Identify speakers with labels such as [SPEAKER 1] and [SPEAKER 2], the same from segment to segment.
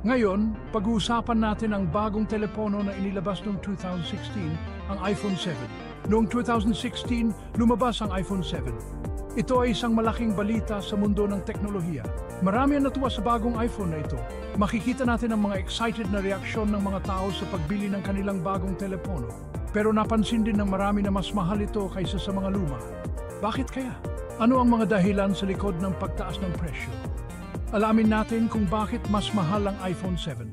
[SPEAKER 1] Ngayon, pag-uusapan natin ang bagong telepono na inilabas noong 2016, ang iPhone 7. Noong 2016, lumabas ang iPhone 7. Ito ay isang malaking balita sa mundo ng teknolohiya. Marami ang natuwa sa bagong iPhone na ito. Makikita natin ang mga excited na reaksyon ng mga tao sa pagbili ng kanilang bagong telepono. Pero napansin din ng marami na mas mahal ito kaysa sa mga luma. Bakit kaya? Ano ang mga dahilan sa likod ng pagtaas ng presyo? Alamin natin kung bakit mas mahal ang iPhone 7.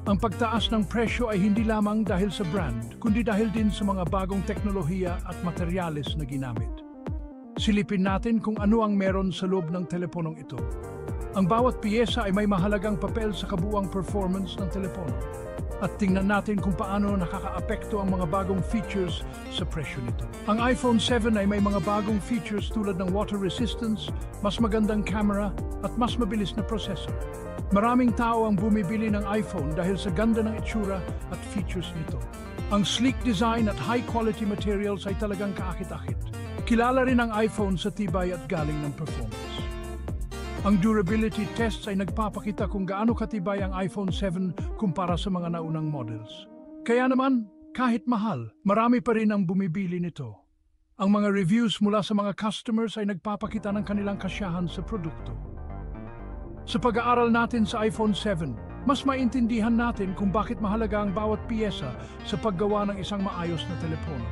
[SPEAKER 1] Ang pagtaas ng presyo ay hindi lamang dahil sa brand, kundi dahil din sa mga bagong teknolohiya at materyales na ginamit. Silipin natin kung ano ang meron sa loob ng teleponong ito. Ang bawat piyesa ay may mahalagang papel sa kabuuang performance ng telepono. At tingnan natin kung paano nakakaapekto ang mga bagong features sa presyo nito. Ang iPhone 7 ay may mga bagong features tulad ng water resistance, mas magandang camera, at mas mabilis na processor. Maraming tao ang bumibili ng iPhone dahil sa ganda ng itsura at features nito. Ang sleek design at high-quality materials ay talagang kaakit-akit. Kilala rin ang iPhone sa tibay at galing ng performance. Ang durability tests ay nagpapakita kung gaano katibay ang iPhone 7 kumpara sa mga naunang models. Kaya naman, kahit mahal, marami pa rin ang bumibili nito. Ang mga reviews mula sa mga customers ay nagpapakita ng kanilang kasiyahan sa produkto. Sa pag-aaral natin sa iPhone 7, mas maintindihan natin kung bakit mahalaga ang bawat piyesa sa paggawa ng isang maayos na telepono.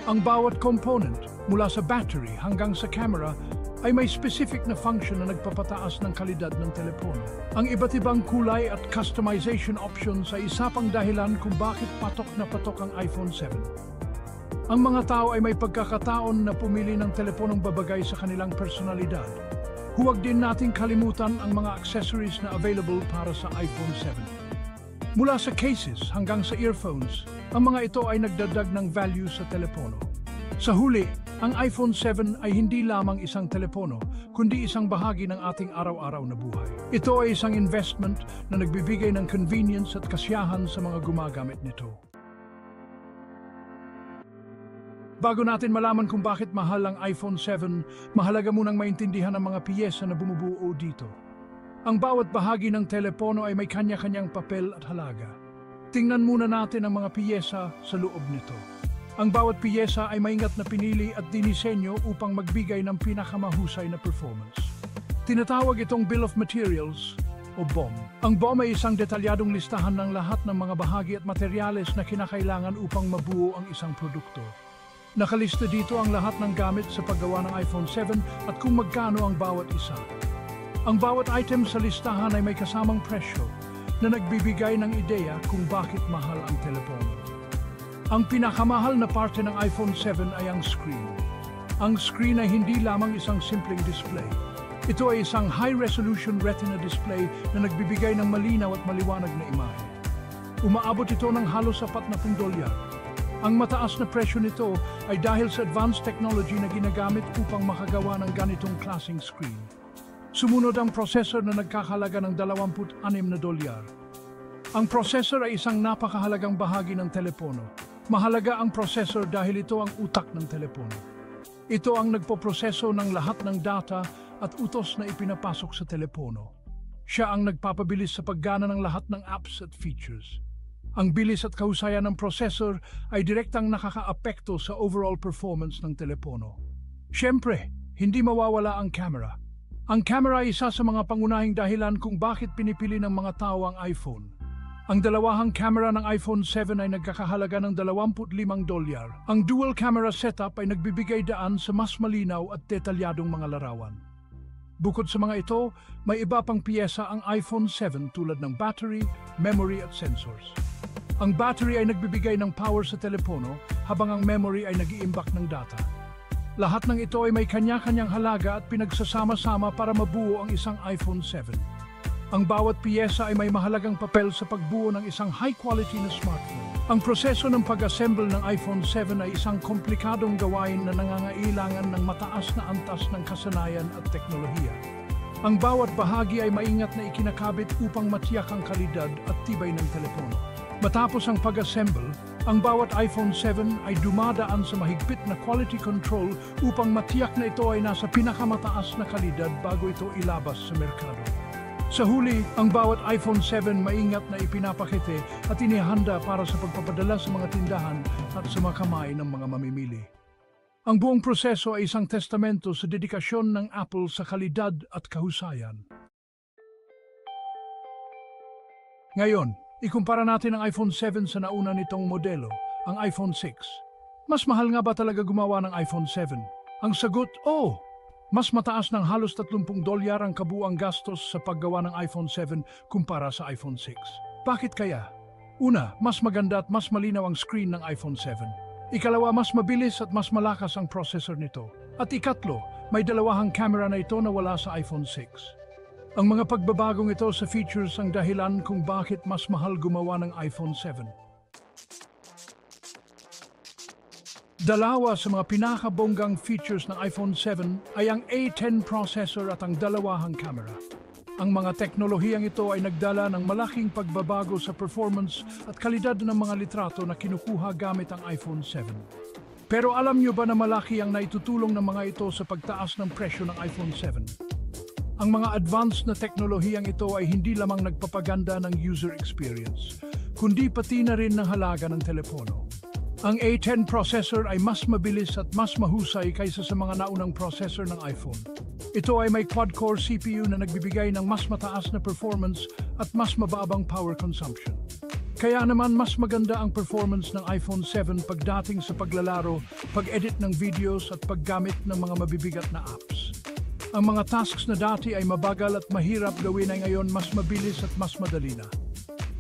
[SPEAKER 1] Ang bawat component, mula sa battery hanggang sa camera, ay may specific na function na nagpapataas ng kalidad ng telepono. Ang iba't ibang kulay at customization options ay isa pang dahilan kung bakit patok na patok ang iPhone 7. Ang mga tao ay may pagkakataon na pumili ng teleponong babagay sa kanilang personalidad. Huwag din nating kalimutan ang mga accessories na available para sa iPhone 7. Mula sa cases hanggang sa earphones, ang mga ito ay nagdagdag ng value sa telepono. Sa huli, ang iPhone 7 ay hindi lamang isang telepono, kundi isang bahagi ng ating araw-araw na buhay. Ito ay isang investment na nagbibigay ng convenience at kasiyahan sa mga gumagamit nito. Bago natin malaman kung bakit mahal ang iPhone 7, mahalaga munang maintindihan ang mga piyesa na bumubuo dito. Ang bawat bahagi ng telepono ay may kanya-kanyang papel at halaga. Tingnan muna natin ang mga piyesa sa loob nito. Ang bawat piyesa ay maingat na pinili at dinisenyo upang magbigay ng pinakamahusay na performance. Tinatawag itong Bill of Materials o BOM. Ang BOM ay isang detalyadong listahan ng lahat ng mga bahagi at materyales na kinakailangan upang mabuo ang isang produkto. Nakalista dito ang lahat ng gamit sa paggawa ng iPhone 7 at kung magkano ang bawat isa. Ang bawat item sa listahan ay may kasamang presyo na nagbibigay ng ideya kung bakit mahal ang telepono. Ang pinakamahal na parte ng iPhone 7 ay ang screen. Ang screen ay hindi lamang isang simpleng display. Ito ay isang high-resolution retina display na nagbibigay ng malinaw at maliwanag na imahe. Umaabot ito ng halos $40. Ang mataas na presyo nito ay dahil sa advanced technology na ginagamit upang makagawa ng ganitong klaseng screen. Sumunod ang processor na nagkakahalaga ng $26. Ang processor ay isang napakahalagang bahagi ng telepono. Mahalaga ang processor dahil ito ang utak ng telepono. Ito ang nagpoproseso ng lahat ng data at utos na ipinapasok sa telepono. Siya ang nagpapabilis sa paggana ng lahat ng apps at features. Ang bilis at kahusayan ng processor ay direktang nakakaapekto sa overall performance ng telepono. Siyempre, hindi mawawala ang camera. Ang camera ay isa sa mga pangunahing dahilan kung bakit pinipili ng mga tao ang iPhone. Ang dalawahang camera ng iPhone 7 ay nagkakahalaga ng $25. Ang dual camera setup ay nagbibigay daan sa mas malinaw at detalyadong mga larawan. Bukod sa mga ito, may iba pang piyesa ang iPhone 7 tulad ng battery, memory at sensors. Ang battery ay nagbibigay ng power sa telepono habang ang memory ay nag-iimbak ng data. Lahat ng ito ay may kanya-kanyang halaga at pinagsasama-sama para mabuo ang isang iPhone 7. Ang bawat piyesa ay may mahalagang papel sa pagbuo ng isang high-quality na smartphone. Ang proseso ng pag-assemble ng iPhone 7 ay isang komplikadong gawain na nangangailangan ng mataas na antas ng kasanayan at teknolohiya. Ang bawat bahagi ay maingat na ikinakabit upang matiyak ang kalidad at tibay ng telepono. Matapos ang pag-assemble, ang bawat iPhone 7 ay dumadaan sa mahigpit na quality control upang matiyak na ito ay nasa pinakamataas na kalidad bago ito ilabas sa merkado. Sa huli, ang bawat iPhone 7 maingat na ipinapakete at inihanda para sa pagpapadala sa mga tindahan at sa mga kamay ng mga mamimili. Ang buong proseso ay isang testamento sa dedikasyon ng Apple sa kalidad at kahusayan. Ngayon, ikumpara natin ang iPhone 7 sa nauna nitong modelo, ang iPhone 6. Mas mahal nga ba talaga gumawa ng iPhone 7? Ang sagot, oo! Mas mataas ng halos $30 ang kabuuang gastos sa paggawa ng iPhone 7 kumpara sa iPhone 6. Bakit kaya? Una, mas maganda at mas malinaw ang screen ng iPhone 7. Ikalawa, mas mabilis at mas malakas ang processor nito. At ikatlo, may dalawahang camera na ito na wala sa iPhone 6. Ang mga pagbabagong ito sa features ang dahilan kung bakit mas mahal gumawa ng iPhone 7. Dalawa sa mga pinakabonggang features ng iPhone 7 ay ang A10 processor at ang dalawahang camera. Ang mga teknolohiyang ito ay nagdala ng malaking pagbabago sa performance at kalidad ng mga litrato na kinukuha gamit ang iPhone 7. Pero alam nyo ba na malaki ang naitutulong ng mga ito sa pagtaas ng presyo ng iPhone 7? Ang mga advanced na teknolohiyang ito ay hindi lamang nagpapaganda ng user experience, kundi pati na rin ng halaga ng telepono. Ang A10 processor ay mas mabilis at mas mahusay kaysa sa mga naunang processor ng iPhone. Ito ay may quad-core CPU na nagbibigay ng mas mataas na performance at mas mababang power consumption. Kaya naman mas maganda ang performance ng iPhone 7 pagdating sa paglalaro, pag-edit ng videos at paggamit ng mga mabibigat na apps. Ang mga tasks na dati ay mabagal at mahirap gawin ay ngayon mas mabilis at mas madali na.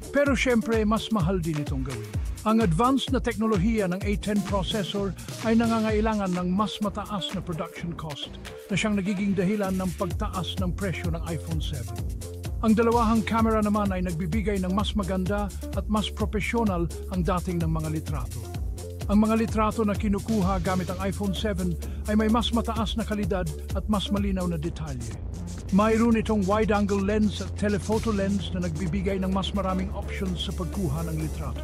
[SPEAKER 1] Pero syempre, mas mahal din itong gawin. Ang advanced na teknolohiya ng A10 processor ay nangangailangan ng mas mataas na production cost na siyang nagiging dahilan ng pagtaas ng presyo ng iPhone 7. Ang dalawahang camera naman ay nagbibigay ng mas maganda at mas profesional ang dating ng mga litrato. Ang mga litrato na kinukuha gamit ang iPhone 7 ay may mas mataas na kalidad at mas malinaw na detalye. Mayroon itong wide-angle lens at telephoto lens na nagbibigay ng mas maraming options sa pagkuha ng litrato.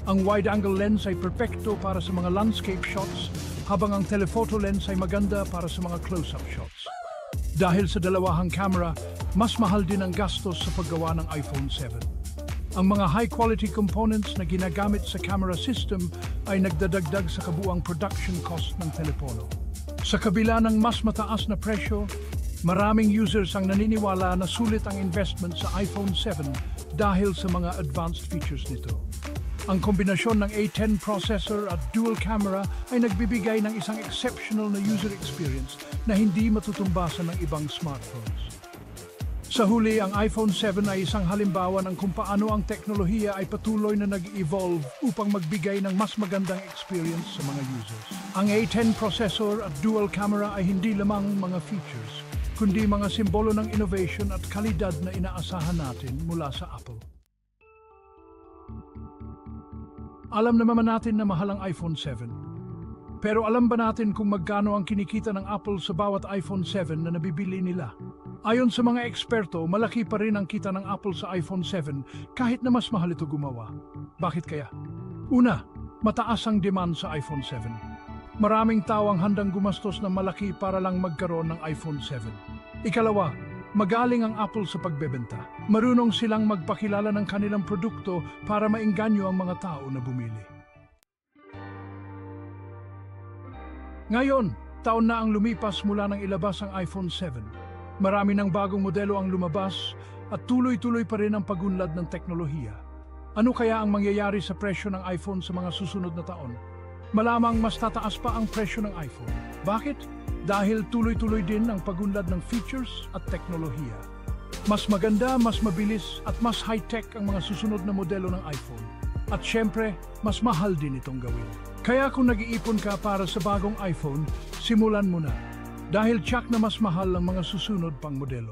[SPEAKER 1] Ang wide-angle lens ay perpekto para sa mga landscape shots, habang ang telephoto lens ay maganda para sa mga close-up shots. Dahil sa dalawahang camera, mas mahal din ang gastos sa paggawa ng iPhone 7. Ang mga high-quality components na ginagamit sa camera system ay nagdadagdag sa kabuuang production cost ng telepono. Sa kabila ng mas mataas na presyo, maraming users ang naniniwala na sulit ang investment sa iPhone 7 dahil sa mga advanced features nito. Ang kombinasyon ng A10 processor at dual camera ay nagbibigay ng isang exceptional na user experience na hindi matutumbasan ng ibang smartphones. Sa huli, ang iPhone 7 ay isang halimbawa ng kung paano ang teknolohiya ay patuloy na nag-evolve upang magbigay ng mas magandang experience sa mga users. Ang A10 processor at dual camera ay hindi lamang mga features, kundi mga simbolo ng innovation at kalidad na inaasahan natin mula sa Apple. Alam naman natin na mahal ang iPhone 7. Pero alam ba natin kung magkano ang kinikita ng Apple sa bawat iPhone 7 na nabibili nila? Ayon sa mga eksperto, malaki pa rin ang kita ng Apple sa iPhone 7 kahit na mas mahal ito gumawa. Bakit kaya? Una, mataas ang demand sa iPhone 7. Maraming tao ang handang gumastos ng malaki para lang magkaroon ng iPhone 7. Ikalawa, magaling ang Apple sa pagbebenta. Marunong silang magpakilala ng kanilang produkto para maengganyo ang mga tao na bumili. Ngayon, taon na ang lumipas mula nang ilabas ang iPhone 7. Marami ng bagong modelo ang lumabas at tuloy-tuloy pa rin ang pagunlad ng teknolohiya. Ano kaya ang mangyayari sa presyo ng iPhone sa mga susunod na taon? Malamang mas tataas pa ang presyo ng iPhone. Bakit? Dahil tuloy-tuloy din ang pagunlad ng features at teknolohiya. Mas maganda, mas mabilis at mas high-tech ang mga susunod na modelo ng iPhone. At syempre, mas mahal din itong gawin. Kaya kung nag-iipon ka para sa bagong iPhone, simulan mo na. Dahil tiyak na mas mahal ang mga susunod pang modelo.